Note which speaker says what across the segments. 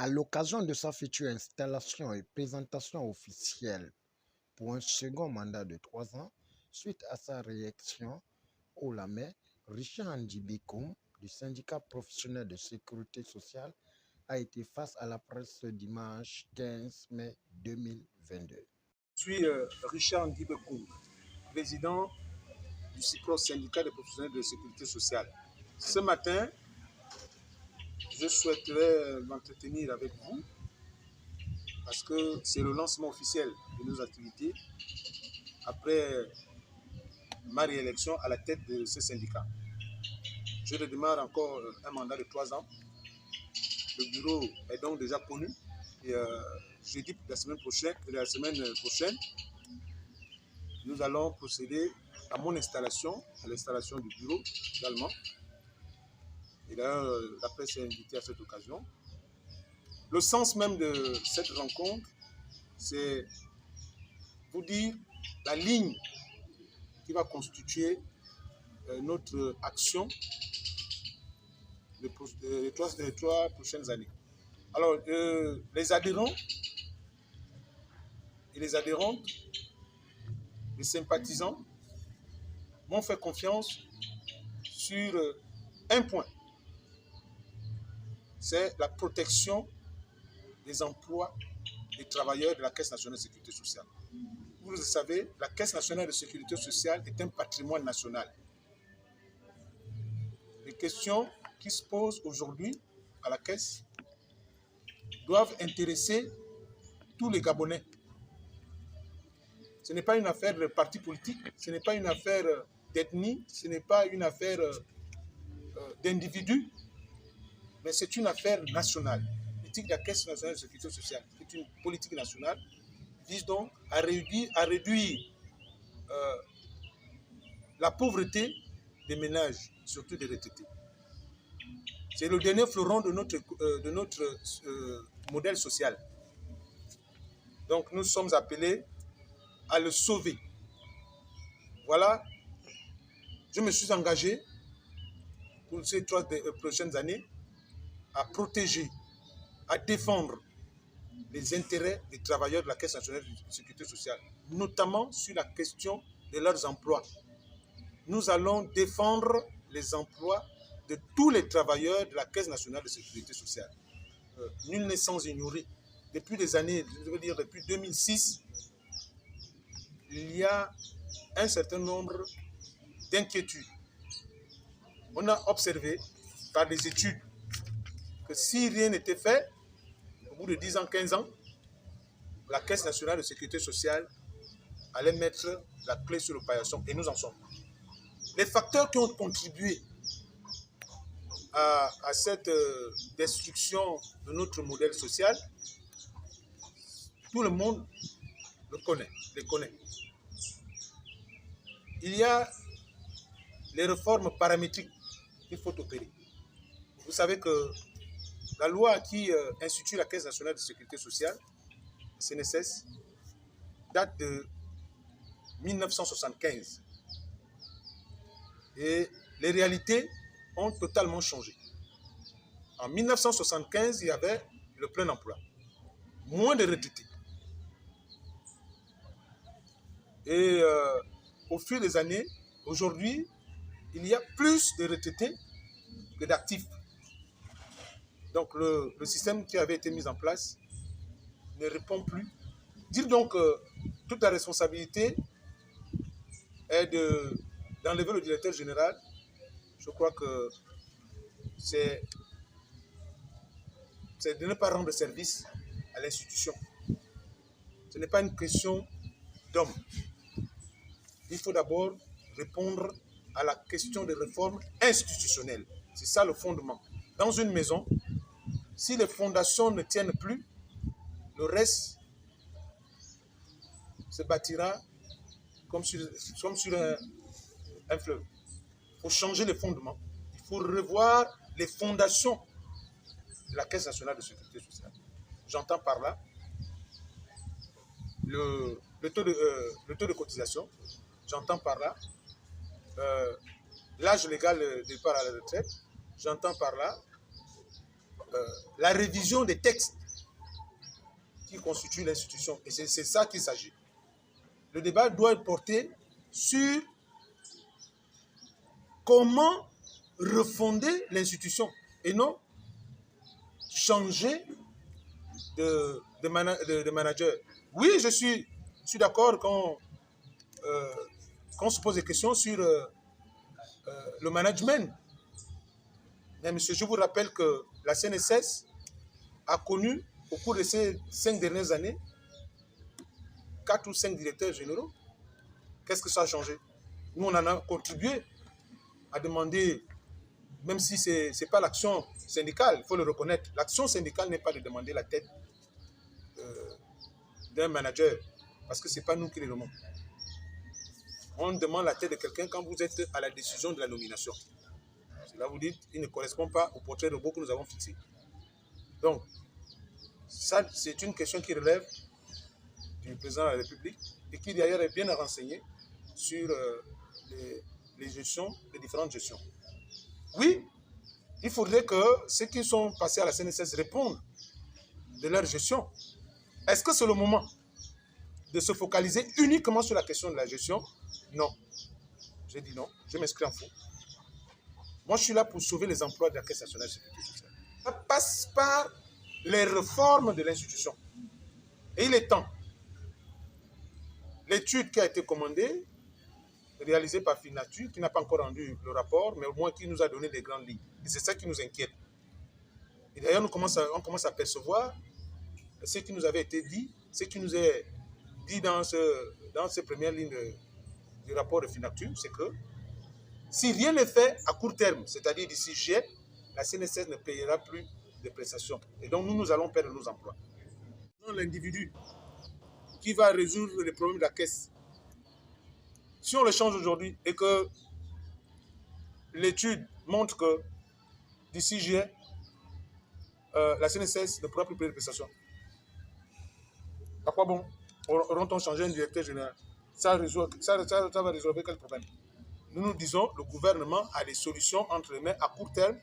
Speaker 1: À l'occasion de sa future installation et présentation officielle pour un second mandat de 3 ans, suite à sa réaction haut la main, Richard Ndjibi Koum, du syndicat professionnel de sécurité sociale, a été face à la presse ce dimanche 15 mai 2022.
Speaker 2: Je suis Richard Ndjibi Koum, président du CIPRO, syndicat des professionnels de sécurité sociale. Ce matin, je souhaiterais m'entretenir avec vous parce que c'est le lancement officiel de nos activités après ma réélection à la tête de ce syndicat. Je redémarre encore un mandat de 3 ans. Le bureau est donc déjà connu et jeudi la semaine prochaine, nous allons procéder à mon installation, à l'installation du bureau également. Et là, la presse est invitée à cette occasion. Le sens même de cette rencontre, c'est vous dire la ligne qui va constituer notre action les 3 prochaines années. Alors, les adhérents et les adhérentes, les sympathisants m'ont fait confiance sur un point. C'est la protection des emplois des travailleurs de la Caisse nationale de sécurité sociale. Vous le savez, la Caisse nationale de sécurité sociale est un patrimoine national. Les questions qui se posent aujourd'hui à la Caisse doivent intéresser tous les Gabonais. Ce n'est pas une affaire de parti politique, ce n'est pas une affaire d'ethnie, ce n'est pas une affaire d'individus, mais c'est une affaire nationale. La politique de la Caisse nationale de sécurité sociale est une politique nationale qui vise donc à réduire la pauvreté des ménages, surtout des retraités. C'est le dernier fleuron de notre modèle social. Donc nous sommes appelés à le sauver. Voilà, je me suis engagé pour ces 3 prochaines années à protéger, à défendre les intérêts des travailleurs de la Caisse nationale de sécurité sociale, notamment sur la question de leurs emplois. Nous allons défendre les emplois de tous les travailleurs de la Caisse nationale de sécurité sociale. Nul n'est sans ignorer. Depuis des années, je veux dire depuis 2006, il y a un certain nombre d'inquiétudes. On a observé par des études que si rien n'était fait, au bout de 10 ans, 15 ans, la Caisse nationale de sécurité sociale allait mettre la clé sur le paillasson et nous en sommes. Les facteurs qui ont contribué à cette destruction de notre modèle social, tout le monde les connaît. Il y a les réformes paramétriques qu'il faut opérer. Vous savez que la loi qui institue la Caisse nationale de sécurité sociale, CNSS, date de 1975. Et les réalités ont totalement changé. En 1975, il y avait le plein emploi, moins de retraités. Et au fil des années, aujourd'hui, il y a plus de retraités que d'actifs. Donc le système qui avait été mis en place ne répond plus. Dire donc que toute la responsabilité est d'enlever le directeur général, je crois que c'est de ne pas rendre service à l'institution. Ce n'est pas une question d'homme. Il faut d'abord répondre à la question des réformes institutionnelles. C'est ça le fondement. Dans une maison, si les fondations ne tiennent plus, le reste se bâtira comme sur un fleuve. Il faut changer les fondements. Il faut revoir les fondations de la Caisse nationale de sécurité sociale. J'entends par là le taux de cotisation. J'entends par là l'âge légal de départ à la retraite. J'entends par là la révision des textes qui constituent l'institution. Et c'est ça qu'il s'agit. Le débat doit être porté sur comment refonder l'institution et non changer de manager. Oui, je suis d'accord quand on se pose des questions sur le management. Mais monsieur, je vous rappelle que la CNSS a connu, au cours de ces 5 dernières années, 4 ou 5 directeurs généraux. Qu'est-ce que ça a changé? Nous, on en a contribué à demander, même si ce n'est pas l'action syndicale, il faut le reconnaître. L'action syndicale n'est pas de demander la tête d'un manager, parce que ce n'est pas nous qui les demandons. On demande la tête de quelqu'un quand vous êtes à la décision de la nomination. Là, vous dites, il ne correspond pas au portrait de robot que nous avons fixé. Donc, ça, c'est une question qui relève du président de la République et qui d'ailleurs est bien renseigné sur les gestions, les différentes gestions. Oui, il faudrait que ceux qui sont passés à la CNSS répondent de leur gestion. Est-ce que c'est le moment de se focaliser uniquement sur la question de la gestion? Non. J'ai dit non, je m'inscris en faux. Moi, je suis là pour sauver les emplois de la Caisse nationale de sécurité sociale. Ça passe par les réformes de l'institution. Et il est temps. L'étude qui a été commandée, réalisée par Finatu, qui n'a pas encore rendu le rapport, mais au moins qui nous a donné des grandes lignes. Et c'est ça qui nous inquiète. Et d'ailleurs, on commence à percevoir ce qui nous avait été dit, ce qui nous est dit dans ces premières lignes du rapport de Finatu, c'est que si rien n'est fait à court terme, c'est-à-dire d'ici juillet, la CNSS ne payera plus de prestations. Et donc, nous allons perdre nos emplois. L'individu qui va résoudre les problèmes de la caisse, si on le change aujourd'hui et que l'étude montre que d'ici juillet, la CNSS ne pourra plus payer de prestations, à quoi bon auront-on changé un directeur général? Ça va résoudre quel problème? Nous disons, le gouvernement a des solutions entre les mains à court terme,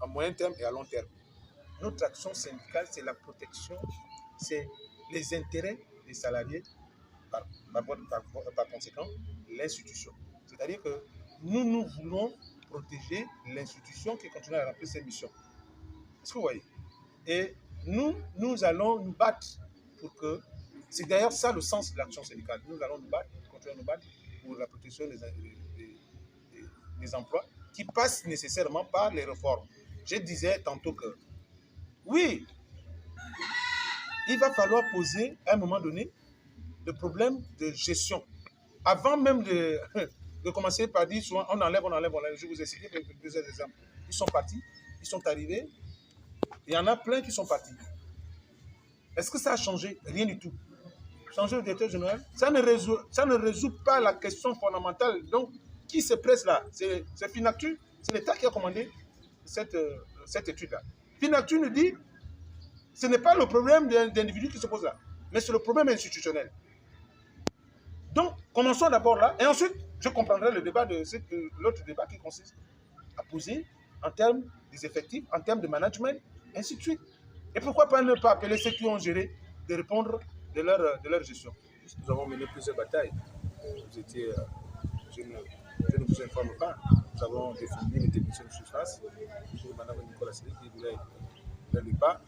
Speaker 2: à moyen terme et à long terme. Notre action syndicale, c'est la protection, c'est les intérêts des salariés, par conséquent, l'institution. C'est-à-dire que nous voulons protéger l'institution qui continue à remplir ses missions. Est-ce que vous voyez? Et nous allons nous battre pour que... C'est d'ailleurs ça le sens de l'action syndicale. Nous allons nous battre, continuer à nous battre pour la protection des emplois qui passent nécessairement par les réformes. Je disais tantôt que, oui, il va falloir poser à un moment donné le problème de gestion. Avant même de commencer par dire souvent, on enlève. Je vous ai cité plusieurs exemples. Ils sont partis, ils sont arrivés. Il y en a plein qui sont partis. Est-ce que ça a changé? Rien du tout. Changer le directeur général, ça ne résout pas la question fondamentale. Donc, qui se presse là? C'est Finatu, c'est l'État qui a commandé cette étude-là. Finatu nous dit, ce n'est pas le problème d'individu qui se pose là, mais c'est le problème institutionnel. Donc, commençons d'abord là, et ensuite, je comprendrai le débat l'autre débat qui consiste à poser en termes des effectifs, en termes de management, ainsi de suite. Et pourquoi pas ne pas appeler ceux qui ont géré de répondre de leur gestion. Nous avons mené plusieurs batailles. Je ne vous informe pas. Nous avons défini les techniciens de surface. Pour Mme Nicolas Sédé qui voulait faire le pas.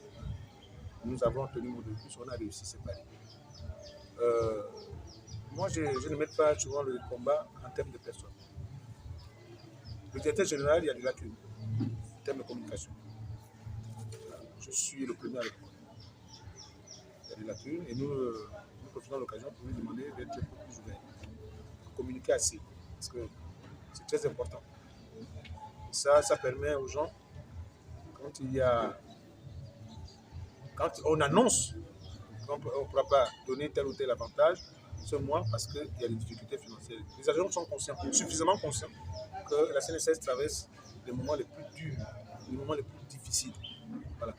Speaker 2: Nous avons tenu mot de plus. On a réussi ces paliers. Moi, je ne mets pas souvent le combat en termes de personnes. Le directeur général, il y a des lacunes en termes de communication. Je suis le premier à répondre. Il y a des lacunes et nous profitons de l'occasion pour lui demander d'être plus ouvert, de communiquer assez, parce que c'est très important. Et ça permet aux gens, quand on annonce qu'on ne pourra pas donner tel ou tel avantage, ce mois parce qu'il y a des difficultés financières. Les agents sont conscients, suffisamment conscients, que la CNSS traverse les moments les plus durs, les moments les plus difficiles. Voilà.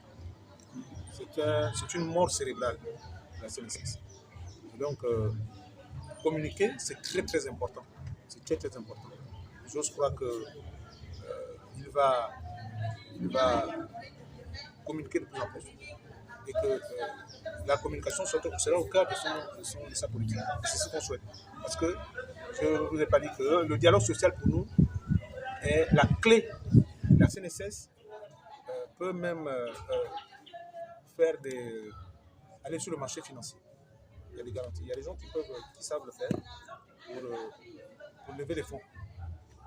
Speaker 2: C'est une mort cérébrale, la CNSS. Et donc, communiquer, c'est très très important. C'est très très important. J'ose croire qu'il va communiquer de plus en plus et que la communication sera au cœur de sa politique. Et c'est ce qu'on souhaite. Parce que je ne vous ai pas dit que le dialogue social pour nous est la clé. La CNSS peut même aller sur le marché financier. Il y a des garanties. Il y a des gens qui savent le faire pour lever des fonds.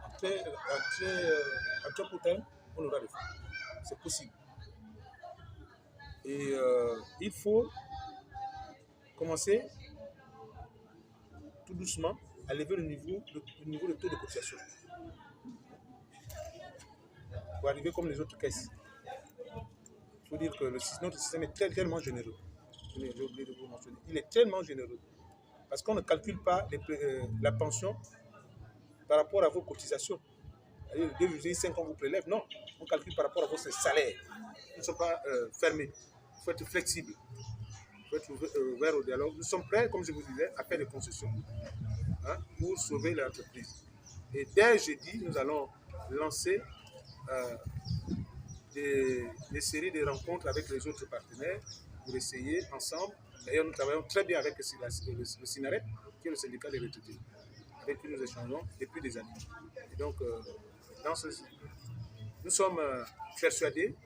Speaker 2: En très court terme, on aura des fonds. C'est possible. Et il faut commencer tout doucement à lever le niveau de taux de cotisation pour arriver comme les autres caisses. Il faut dire que notre système est tellement généreux. J'ai oublié de vous mentionner. Il est tellement généreux parce qu'on ne calcule pas la pension par rapport à vos cotisations. Le 2,5 ans vous prélève. Non, on calcule par rapport à vos salaires. Ils ne sont pas fermés. Il faut être flexible. Il faut être ouvert au dialogue. Nous sommes prêts, comme je vous disais, à faire des concessions pour sauver l'entreprise. Et dès jeudi, nous allons lancer des séries de rencontres avec les autres partenaires pour essayer ensemble. D'ailleurs, nous travaillons très bien avec le SINARET, qui est le syndicat des retraités, avec qui nous échangeons depuis des années. Et donc, nous sommes persuadés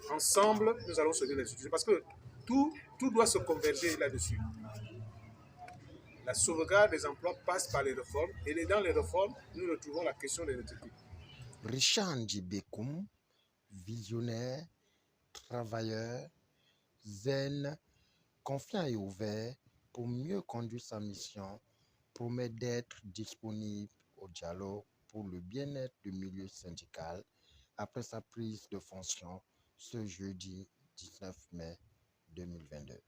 Speaker 2: qu'ensemble, nous allons sauver les institutions. Parce que tout doit se converger là-dessus. La sauvegarde des emplois passe par les réformes. Et dans les réformes, nous retrouvons la question des retraités.
Speaker 1: Richard Ndji Bekoum, visionnaire, travailleur, zen, confiant et ouvert pour mieux conduire sa mission, promet d'être disponible au dialogue pour le bien-être du milieu syndical après sa prise de fonction ce jeudi 19 mai 2022.